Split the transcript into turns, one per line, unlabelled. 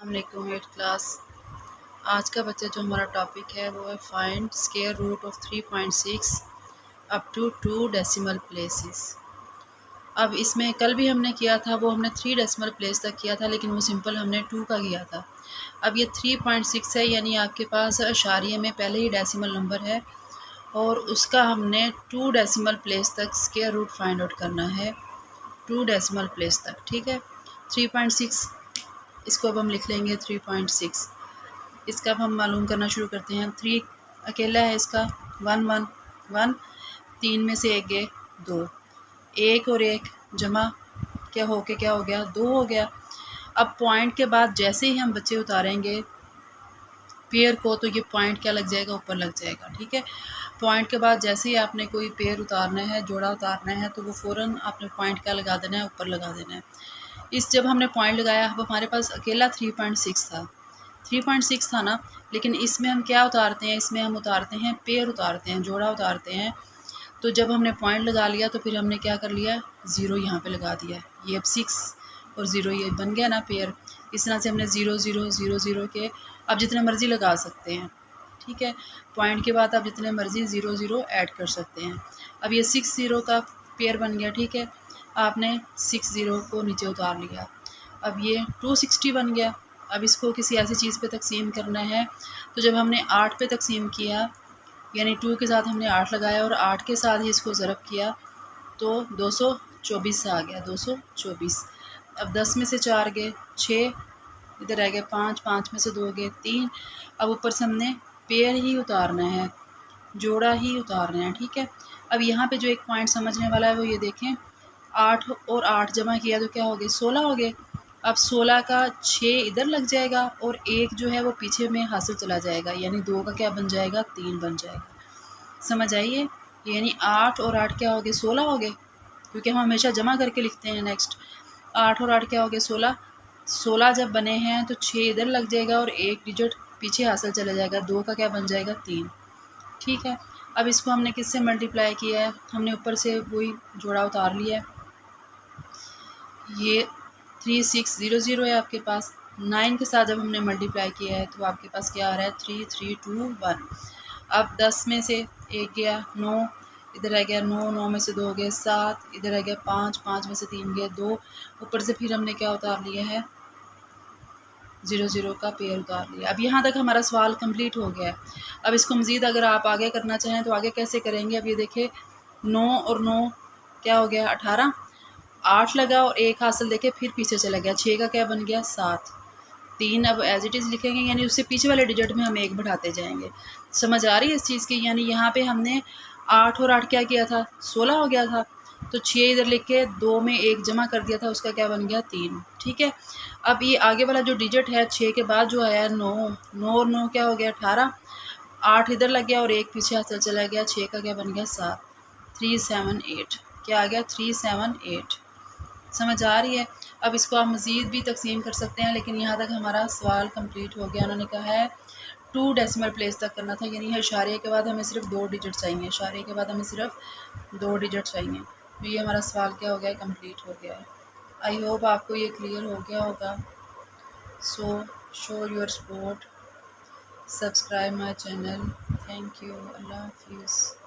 अस्सलामुअलैकुम 8th class. आज का बच्चा जो हमारा टॉपिक है वो है find square root of 3.6 up to 2 decimal places. अब इसमें कल भी हमने किया था, वो हमने 3 डेसिमल प्लेस तक किया था, लेकिन वो सिंपल हमने 2 का किया था। अब ये 3.6 है, यानी आपके पास अशारिये में पहले ही डेसिमल नंबर है और उसका हमने 2 डेसिमल प्लेस तक स्क्वायर रूट फाइंड आउट करना है, 2 डेसिमल प्लेस तक। ठीक है, 3.6 इसको अब हम लिख लेंगे 3.6। इसका अब हम मालूम करना शुरू करते हैं। 3 अकेला है, इसका 1 1 1, 3 में से एक गए 2, 1 और 1 जमा क्या हो गया 2 हो गया। अब पॉइंट के बाद जैसे ही हम बच्चे उतारेंगे पेयर को, तो ये पॉइंट क्या लग जाएगा, ऊपर लग जाएगा। ठीक है, पॉइंट के बाद जैसे ही आपने कोई पेयर उतारना है, जोड़ा उतारना है, तो वो फ़ौरन आपने पॉइंट क्या लगा देना है, ऊपर लगा देना है। इस जब हमने पॉइंट लगाया, अब हमारे पास अकेला 3.6 था, 3.6 था ना, लेकिन इसमें हम क्या उतारते हैं, इसमें हम उतारते हैं पेयर उतारते हैं, जोड़ा उतारते हैं। तो जब हमने पॉइंट लगा लिया तो फिर हमने क्या कर लिया, ज़ीरो यहाँ पे लगा दिया। ये अब 6 और 0 ये बन गया ना पेयर। इस तरह से हमने 0 0 0 0 के अब जितने मर्ज़ी लगा सकते हैं। ठीक है, पॉइंट के बाद आप जितने मर्ज़ी 0 0 ऐड कर सकते हैं। अब ये 6 0 का पेयर बन गया। ठीक है, आपने 6 0 को नीचे उतार लिया। अब ये 260 बन गया। अब इसको किसी ऐसी चीज़ पे तकसीम करना है, तो जब हमने 8 पे तकसीम किया, यानी 2 के साथ हमने 8 लगाया और 8 के साथ ही इसको ज़रब किया, तो 224 आ गया, 224। अब 10 में से 4 गए 6, इधर रह गए 5, 5 में से 2 गए 3। अब ऊपर से हमने पेयर ही उतारना है, जोड़ा ही उतारना है। ठीक है, अब यहाँ पे जो एक पॉइंट समझने वाला है वो ये देखें, 8 और 8 जमा किया तो क्या हो गए, 16 हो गए। अब 16 का 6 इधर लग जाएगा और 1 जो है वो पीछे में हासिल चला जाएगा, यानी 2 का क्या बन जाएगा, 3 बन जाएगा। समझ आइए, यानी 8 और 8 क्या हो गए, 16 हो गए, क्योंकि हम हमेशा जमा करके लिखते हैं। नेक्स्ट 8 और 8 क्या हो गए, 16। 16 जब बने हैं तो 6 इधर लग जाएगा और 1 डिजिट पीछे हासिल चला जाएगा, 2 का क्या बन जाएगा, 3। ठीक है, अब इसको हमने किससे मल्टीप्लाई किया है, हमने ऊपर से वही जोड़ा उतार लिया है। ये 3600 है आपके पास। 9 के साथ जब हमने मल्टीप्लाई किया है तो आपके पास क्या आ रहा है, 3321। अब 10 में से 1 गया 9, इधर रह गया 9, 9 में से 2 गए 7, इधर रह गया 5, 5 में से 3 गए 2। ऊपर से फिर हमने क्या उतार लिया है, 0 0 का पेयर उतार लिया। अब यहाँ तक हमारा सवाल कंप्लीट हो गया है। अब इसको मज़ीद अगर आप आगे करना चाहें तो आगे कैसे करेंगे। अब ये देखिए 9 और 9 क्या हो गया, 18। 8 लगा और 1 हासिल देखे, फिर पीछे चला गया, 6 का क्या बन गया, 7। 3 अब एज इट इज़ लिखेंगे, यानी उससे पीछे वाले डिजिट में हम 1 बढ़ाते जाएंगे। समझ आ रही है इस चीज़ की, यानी यहाँ पे हमने 8 और 8 क्या किया था, 16 हो गया था, तो 6 इधर लिख के 2 में 1 जमा कर दिया था, उसका क्या बन गया, 3। ठीक है, अब ये आगे वाला जो डिजिट है 6 के बाद जो आया 9, 9 और 9 क्या हो गया, 18। 8 इधर लग गया और 1 पीछे हासिल चला गया, 6 का क्या बन गया, 7। 378 क्या आ गया, 378। समझ आ रही है। अब इसको आप मज़ीद भी तकसीम कर सकते हैं, लेकिन यहाँ तक हमारा सवाल कंप्लीट हो गया। उन्होंने कहा है 2 डेसिमल प्लेस तक करना था, यानी इशारे के बाद हमें सिर्फ 2 डिजिट चाहिए, इशारे के बाद हमें सिर्फ 2 डिजिट चाहिए। तो ये हमारा सवाल क्या हो गया, कंप्लीट हो गया है। आई होप आपको ये क्लियर हो गया होगा। So show your support, subscribe my channel. Thank you, अल्लाह हाफिज़।